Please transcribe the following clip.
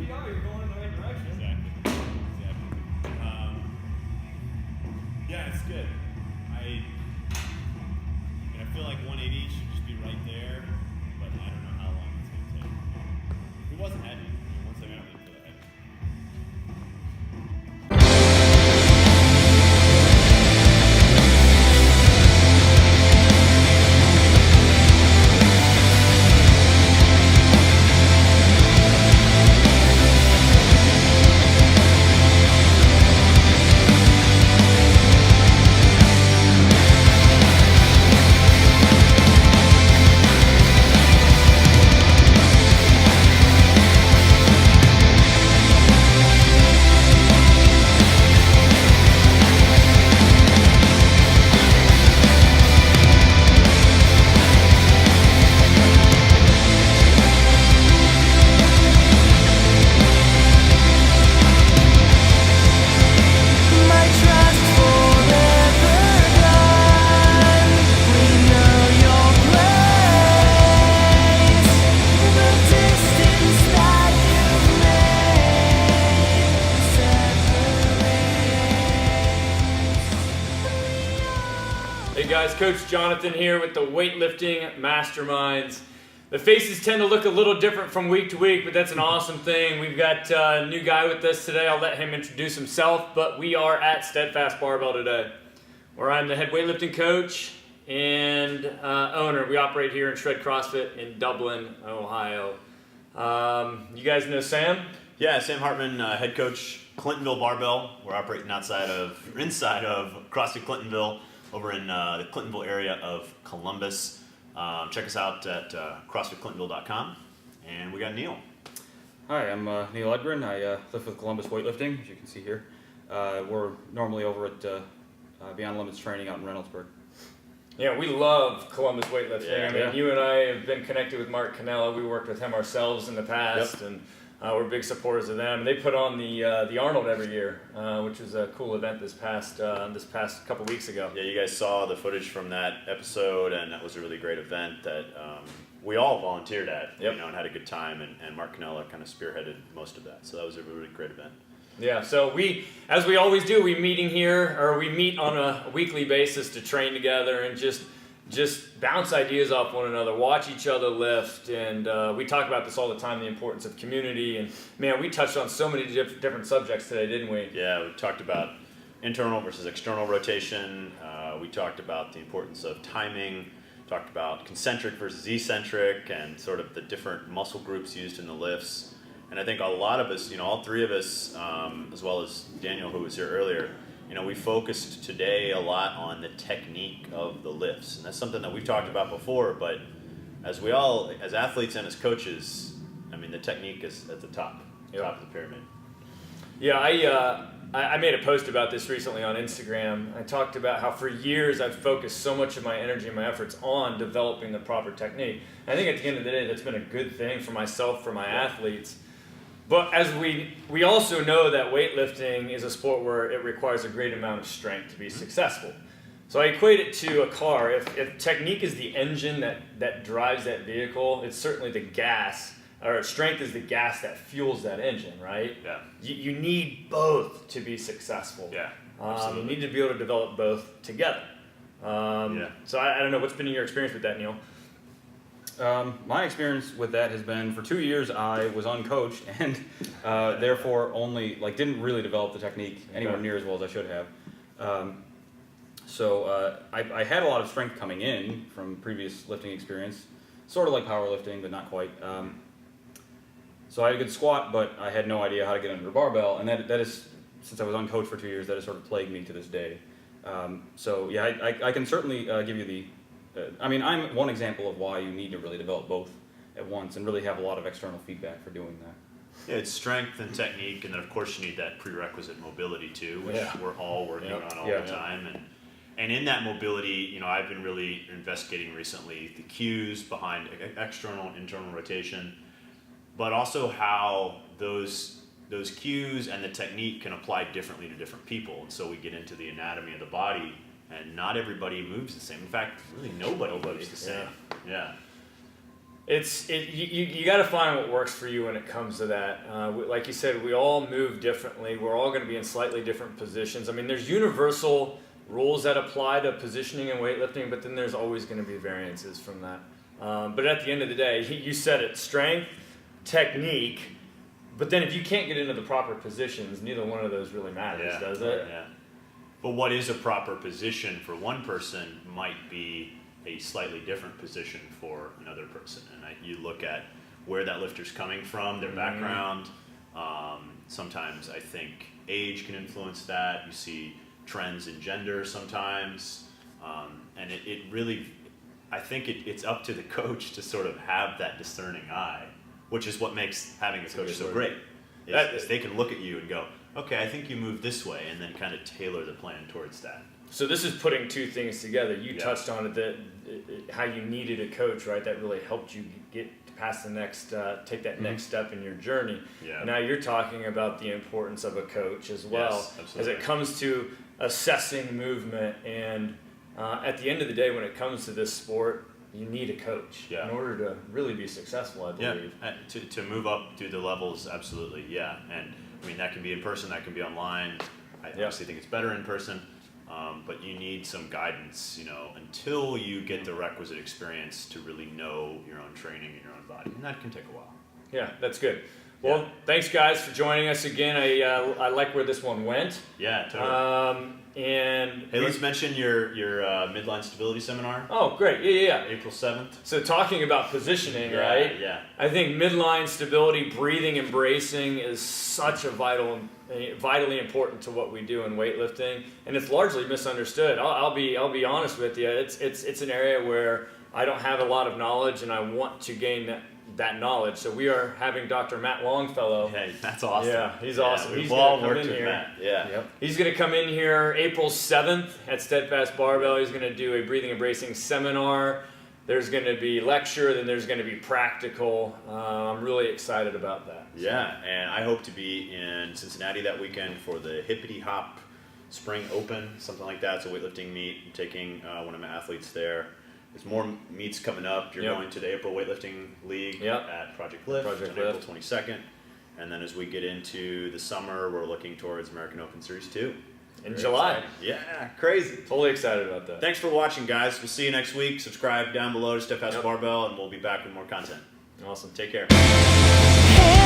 you go. You're going in the right direction. Exactly. Yeah, it's good. I feel like 180 should just be right there, but I don't know how long it's going to take. It wasn't heavy. Once I got it, it heavy. Hey guys, Coach Jonathan here with the Weightlifting Masterminds. The faces tend to look a little different from week to week, but that's an awesome thing. We've got a new guy with us today. I'll let him introduce himself, but we are at Steadfast Barbell today, where I'm the head weightlifting coach and owner. We operate here in Shred CrossFit in Dublin, Ohio. You guys know Sam? Yeah, Sam Hartman, head coach, Clintonville Barbell. We're operating inside of CrossFit Clintonville, over in the Clintonville area of Columbus. Check us out at CrossFitClintonville.com. And we got Neal. Hi, I'm Neal Edgren. I live with Columbus Weightlifting, as you can see here. We're normally over at Beyond Limits Training out in Reynoldsburg. Yeah, we love Columbus Weightlifting. Yeah, I mean, you and I have been connected with Mark Canella. We worked with him ourselves in the past, and we're big supporters of them. They put on the Arnold every year, which was a cool event this past couple weeks ago. Yeah, you guys saw the footage from that episode, and that was a really great event that we all volunteered at, and had a good time, and Mark Canella kind of spearheaded most of that. So that was a really great event. Yeah, so we, as we always do, we meet on a weekly basis to train together and just bounce ideas off one another, watch each other lift, and we talk about this all the time, the importance of community, and man, we touched on so many different subjects today, didn't we? Yeah, we talked about internal versus external rotation, we talked about the importance of timing, talked about concentric versus eccentric, and sort of the different muscle groups used in the lifts. And I think a lot of us, all three of us, as well as Daniel, who was here earlier, we focused today a lot on the technique of the lifts. And that's something that we've talked about before, but as athletes and as coaches, I mean, the technique is at the top of the pyramid. Yeah, I made a post about this recently on Instagram. I talked about how for years I've focused so much of my energy and my efforts on developing the proper technique. I think at the end of the day, that's been a good thing for myself, for my athletes. But as we also know that weightlifting is a sport where it requires a great amount of strength to be successful. So I equate it to a car. If technique is the engine that drives that vehicle, it's certainly the gas, or strength is the gas that fuels that engine, right? Yeah. You need both to be successful. Yeah, you need to be able to develop both together. So I don't know, what's been your experience with that, Neal? My experience with that has been, for 2 years I was uncoached and therefore only didn't really develop the technique anywhere near as well as I should have. I had a lot of strength coming in from previous lifting experience, sort of like powerlifting, but not quite. So I had a good squat, but I had no idea how to get under a barbell, and that is, since I was uncoached for 2 years, that has sort of plagued me to this day. I can certainly give you the I'm one example of why you need to really develop both at once and really have a lot of external feedback for doing that. Yeah, it's strength and technique, and then of course you need that prerequisite mobility too, which we're all working on all the time. And in that mobility, I've been really investigating recently the cues behind external and internal rotation, but also how those cues and the technique can apply differently to different people. And so we get into the anatomy of the body, and not everybody moves the same. In fact, really nobody moves the same. Yeah. You got to find what works for you when it comes to that. Like you said, we all move differently. We're all going to be in slightly different positions. I mean, there's universal rules that apply to positioning and weightlifting, but then there's always going to be variances from that. But at the end of the day, you said it, strength, technique, but then if you can't get into the proper positions, neither one of those really matters, does it? Yeah. But what is a proper position for one person might be a slightly different position for another person. And you look at where that lifter's coming from, their background. Sometimes I think age can influence that. You see trends in gender sometimes. And it really, I think it's up to the coach to sort of have that discerning eye, which is what makes having a coach so great. Is they can look at you and go, okay, I think you move this way, and then kind of tailor the plan towards that. So this is putting two things together. You touched on it, how you needed a coach, right? That really helped you get past the next, take that next step in your journey. Yeah. And now you're talking about the importance of a coach as well, yes, as it comes to assessing movement. And at the end of the day, when it comes to this sport, you need a coach in order to really be successful, I believe. Yeah, to move up through the levels, absolutely, yeah. And I mean, that can be in person, that can be online. I obviously think it's better in person. But you need some guidance, until you get the requisite experience to really know your own training and your own body, and that can take a while. Yeah, that's good. Well, thanks guys for joining us again. I like where this one went. Yeah, totally. And hey, let's mention your midline stability seminar. Oh, great! Yeah. April 7th. So talking about positioning, right? Yeah. I think midline stability, breathing, and bracing is such a vitally important to what we do in weightlifting, and it's largely misunderstood. I'll be honest with you. It's an area where I don't have a lot of knowledge, and I want to gain that knowledge. So we are having Dr. Matt Longfellow. Hey, that's awesome. Yeah, he's awesome. We've He's all gonna come worked in with here. Matt. Yeah. Yep. He's going to come in here April 7th at Steadfast Barbell. He's going to do a breathing and bracing seminar. There's going to be lecture, then there's going to be practical. I'm really excited about that. Yeah, and I hope to be in Cincinnati that weekend for the Hippity Hop Spring Open, something like that. It's a weightlifting meet. I'm taking one of my athletes there. There's more meets coming up. You're going to the April Weightlifting League at Project Lift on April 22nd. And then as we get into the summer, we're looking towards American Open Series 2. In July. Exciting. Yeah, crazy. Totally excited about that. Thanks for watching, guys. We'll see you next week. Subscribe down below to Steadfast Barbell, and we'll be back with more content. Awesome. Take care. Hey.